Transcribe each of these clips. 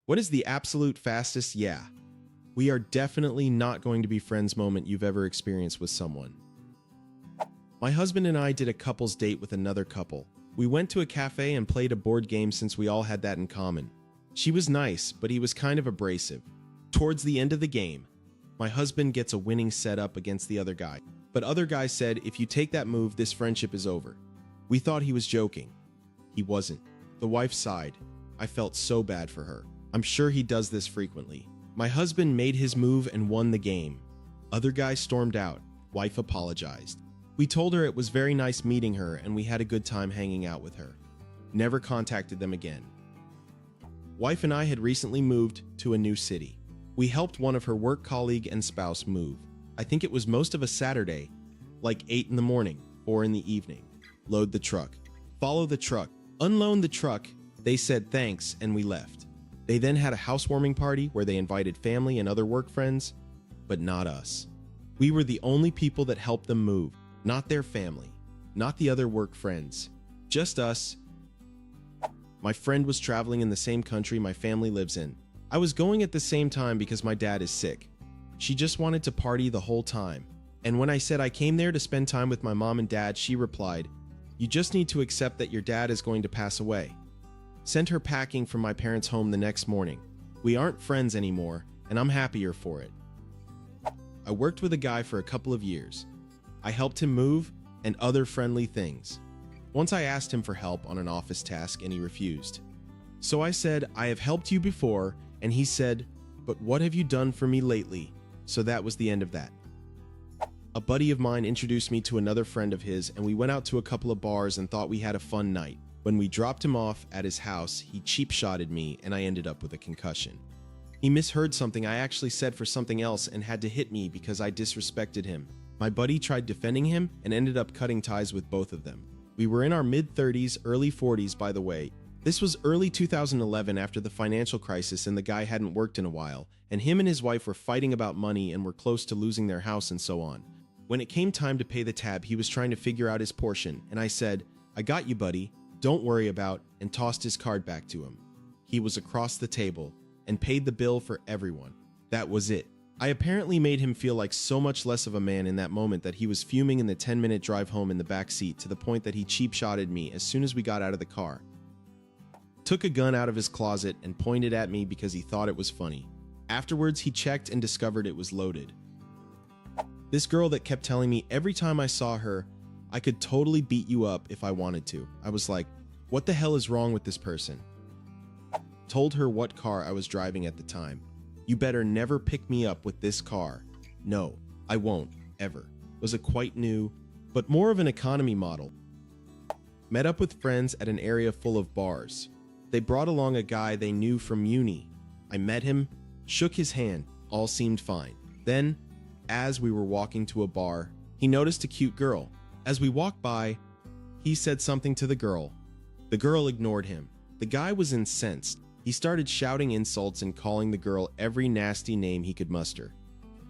What is the absolute fastest yeah? We are definitely not going to be friends moment you've ever experienced with someone. My husband and I did a couple's date with another couple. We went to a cafe and played a board game since we all had that in common. She was nice, but he was kind of abrasive. Towards the end of the game, my husband gets a winning setup against the other guy. But other guy said, if you take that move, this friendship is over. We thought he was joking. He wasn't. The wife sighed. I felt so bad for her. I'm sure he does this frequently. My husband made his move and won the game. Other guy stormed out. Wife apologized. We told her it was very nice meeting her and we had a good time hanging out with her. Never contacted them again. Wife and I had recently moved to a new city. We helped one of her work colleague and spouse move. I think it was most of a Saturday, like 8 in the morning, 4 in the evening. Load the truck. Follow the truck. Unload the truck. They said thanks and we left. They then had a housewarming party where they invited family and other work friends, but not us. We were the only people that helped them move, not their family, not the other work friends, just us. My friend was traveling in the same country my family lives in. I was going at the same time because my dad is sick. She just wanted to party the whole time. And when I said I came there to spend time with my mom and dad, she replied, "You just need to accept that your dad is going to pass away." Sent her packing from my parents' home the next morning. We aren't friends anymore, and I'm happier for it. I worked with a guy for a couple of years. I helped him move and other friendly things. Once I asked him for help on an office task and he refused. So I said, "I have helped you before," and he said, "But what have you done for me lately?" So that was the end of that. A buddy of mine introduced me to another friend of his and we went out to a couple of bars and thought we had a fun night. When we dropped him off at his house, he cheap-shotted me and I ended up with a concussion. He misheard something I actually said for something else and had to hit me because I disrespected him. My buddy tried defending him and ended up cutting ties with both of them. We were in our mid-30s, early 40s, by the way. This was early 2011 after the financial crisis and the guy hadn't worked in a while, and him and his wife were fighting about money and were close to losing their house and so on. When it came time to pay the tab, he was trying to figure out his portion, and I said, "I got you, buddy. Don't worry about," and tossed his card back to him. He was across the table and paid the bill for everyone. That was it. I apparently made him feel like so much less of a man in that moment that he was fuming in the 10-minute drive home in the back seat to the point that he cheap-shotted me as soon as we got out of the car. Took a gun out of his closet and pointed at me because he thought it was funny. Afterwards, he checked and discovered it was loaded. This girl that kept telling me every time I saw her, "I could totally beat you up if I wanted to." I was like, what the hell is wrong with this person? Told her what car I was driving at the time. "You better never pick me up with this car." "No, I won't, ever." Was a quite new, but more of an economy model. Met up with friends at an area full of bars. They brought along a guy they knew from uni. I met him, shook his hand, all seemed fine. Then, as we were walking to a bar, he noticed a cute girl. As we walked by, he said something to the girl. The girl ignored him. The guy was incensed. He started shouting insults and calling the girl every nasty name he could muster.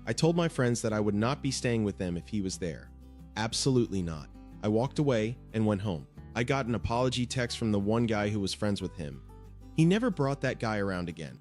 I told my friends that I would not be staying with them if he was there. Absolutely not. I walked away and went home. I got an apology text from the one guy who was friends with him. He never brought that guy around again.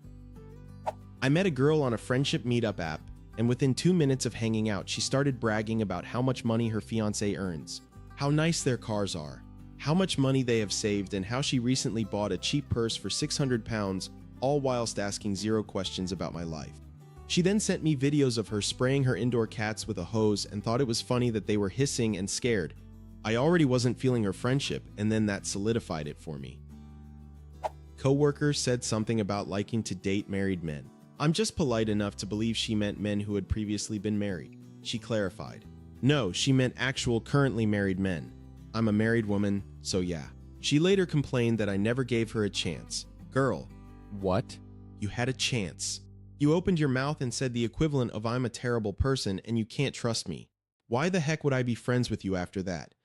I met a girl on a friendship meetup app, and within 2 minutes of hanging out, she started bragging about how much money her fiancé earns, how nice their cars are, how much money they have saved, and how she recently bought a cheap purse for £600, all whilst asking 0 questions about my life. She then sent me videos of her spraying her indoor cats with a hose and thought it was funny that they were hissing and scared. I already wasn't feeling her friendship, and then that solidified it for me. Coworker said something about liking to date married men. I'm just polite enough to believe she meant men who had previously been married. She clarified. No, she meant actual currently married men. I'm a married woman, so yeah. She later complained that I never gave her a chance. Girl. What? You had a chance. You opened your mouth and said the equivalent of "I'm a terrible person and you can't trust me." Why the heck would I be friends with you after that?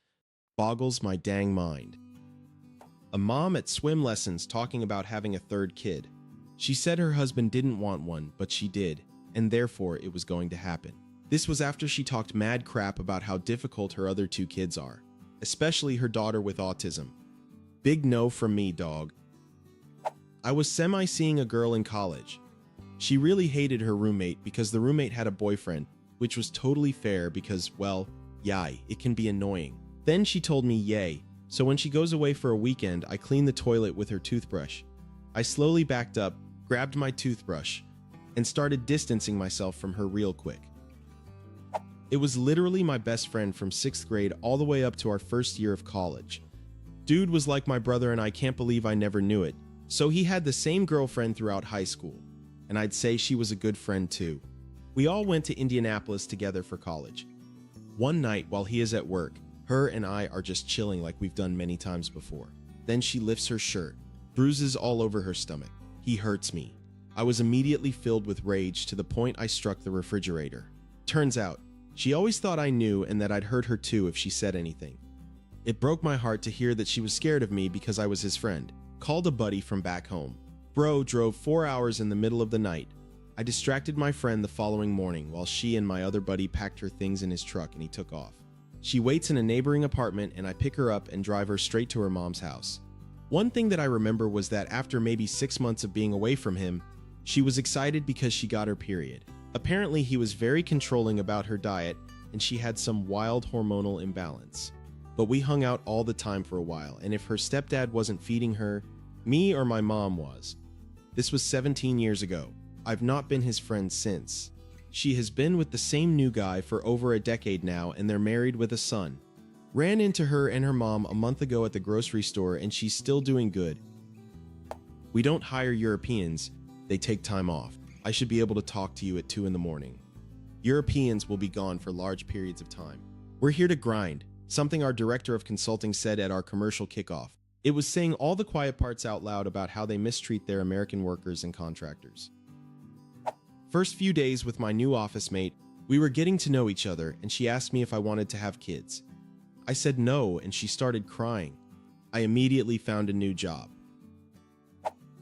Boggles my dang mind. A mom at swim lessons talking about having a third kid. She said her husband didn't want one, but she did, and therefore it was going to happen. This was after she talked mad crap about how difficult her other 2 kids are, especially her daughter with autism. Big no from me, dog. I was semi-seeing a girl in college. She really hated her roommate because the roommate had a boyfriend, which was totally fair because, well, yay, it can be annoying. Then she told me yay, so when she goes away for a weekend, I clean the toilet with her toothbrush. I slowly backed up, grabbed my toothbrush, and started distancing myself from her real quick. It was literally my best friend from 6th grade all the way up to our first year of college. Dude was like my brother and I can't believe I never knew it. So he had the same girlfriend throughout high school, and I'd say she was a good friend too. We all went to Indianapolis together for college. One night while he is at work, her and I are just chilling like we've done many times before. Then she lifts her shirt, bruises all over her stomach. He hurts me. I was immediately filled with rage to the point I struck the refrigerator. Turns out, she always thought I knew and that I'd hurt her too if she said anything. It broke my heart to hear that she was scared of me because I was his friend. Called a buddy from back home. Bro drove 4 hours in the middle of the night. I distracted my friend the following morning while she and my other buddy packed her things in his truck and he took off. She waits in a neighboring apartment and I pick her up and drive her straight to her mom's house. One thing that I remember was that after maybe 6 months of being away from him, she was excited because she got her period. Apparently he was very controlling about her diet and she had some wild hormonal imbalance. But we hung out all the time for a while, and if her stepdad wasn't feeding her, me or my mom was. This was 17 years ago. I've not been his friend since. She has been with the same new guy for over a decade now, and they're married with a son. Ran into her and her mom a month ago at the grocery store, and she's still doing good. We don't hire Europeans, they take time off. I should be able to talk to you at 2 in the morning. Europeans will be gone for large periods of time. We're here to grind. Something our director of consulting said at our commercial kickoff. It was saying all the quiet parts out loud about how they mistreat their American workers and contractors. First few days with my new office mate, we were getting to know each other and she asked me if I wanted to have kids. I said no and she started crying. I immediately found a new job.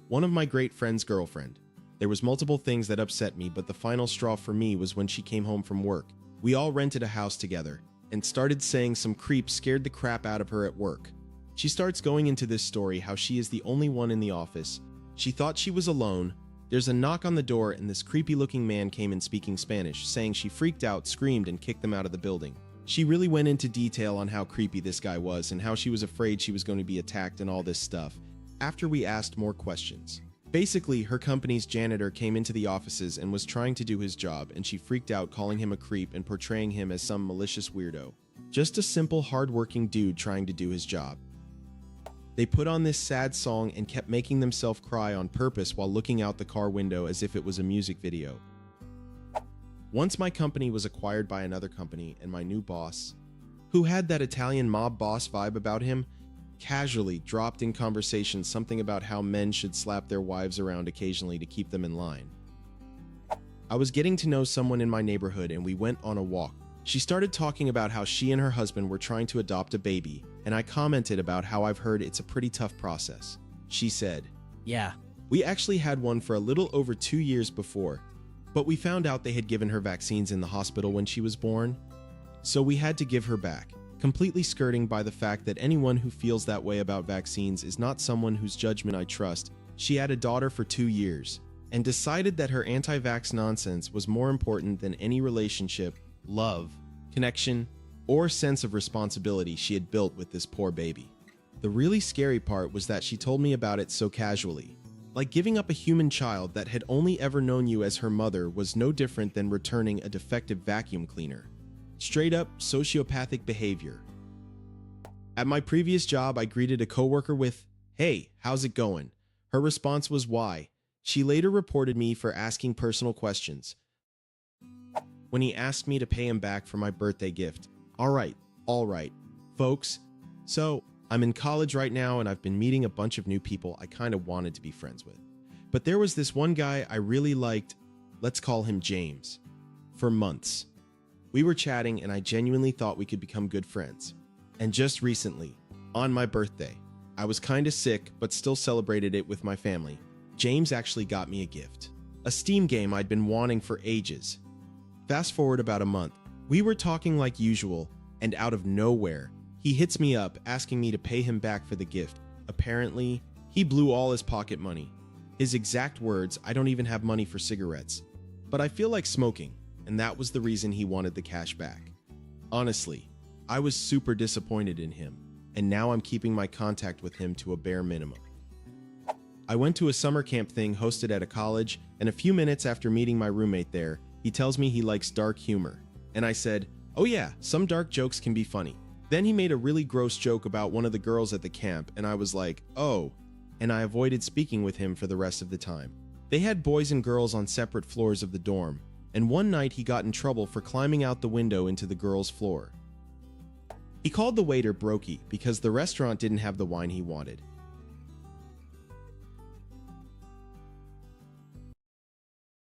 One of my great friend's girlfriend. There was multiple things that upset me, but the final straw for me was when she came home from work. We all rented a house together and started saying some creep scared the crap out of her at work. She starts going into this story how she is the only one in the office. She thought she was alone. There's a knock on the door and this creepy looking man came in speaking Spanish, saying she freaked out, screamed, and kicked them out of the building. She really went into detail on how creepy this guy was and how she was afraid she was going to be attacked and all this stuff, after we asked more questions. Basically, her company's janitor came into the offices and was trying to do his job, and she freaked out, calling him a creep and portraying him as some malicious weirdo. Just a simple, hard-working dude trying to do his job. They put on this sad song and kept making themselves cry on purpose while looking out the car window as if it was a music video. Once my company was acquired by another company, and my new boss, who had that Italian mob boss vibe about him, casually dropped in conversation something about how men should slap their wives around occasionally to keep them in line. I was getting to know someone in my neighborhood and we went on a walk. She started talking about how she and her husband were trying to adopt a baby, and I commented about how I've heard it's a pretty tough process. She said, Yeah. We actually had one for a little over 2 years before, but we found out they had given her vaccines in the hospital when she was born, so we had to give her back. Completely skirting by the fact that anyone who feels that way about vaccines is not someone whose judgment I trust. She had a daughter for 2 years and decided that her anti-vax nonsense was more important than any relationship, love, connection, or sense of responsibility she had built with this poor baby. The really scary part was that she told me about it so casually. Like giving up a human child that had only ever known you as her mother was no different than returning a defective vacuum cleaner. Straight up sociopathic behavior. At my previous job, I greeted a coworker with, "Hey, how's it going?" Her response was, "Why?" She later reported me for asking personal questions. When he asked me to pay him back for my birthday gift. All right, folks. So, I'm in college right now and I've been meeting a bunch of new people I kind of wanted to be friends with. But there was this one guy I really liked, let's call him James, for months. We were chatting and I genuinely thought we could become good friends. And just recently, on my birthday, I was kinda sick but still celebrated it with my family. James actually got me a gift. A Steam game I'd been wanting for ages. Fast forward about a month, we were talking like usual, and out of nowhere, he hits me up asking me to pay him back for the gift. Apparently, he blew all his pocket money. His exact words, "I don't even have money for cigarettes, but I feel like smoking," and that was the reason he wanted the cash back. Honestly, I was super disappointed in him, and now I'm keeping my contact with him to a bare minimum. I went to a summer camp thing hosted at a college, and a few minutes after meeting my roommate there, he tells me he likes dark humor. And I said, "Oh yeah, some dark jokes can be funny." Then he made a really gross joke about one of the girls at the camp, and I was like, "Oh," and I avoided speaking with him for the rest of the time. They had boys and girls on separate floors of the dorm, and one night he got in trouble for climbing out the window into the girls' floor. He called the waiter brokey because the restaurant didn't have the wine he wanted,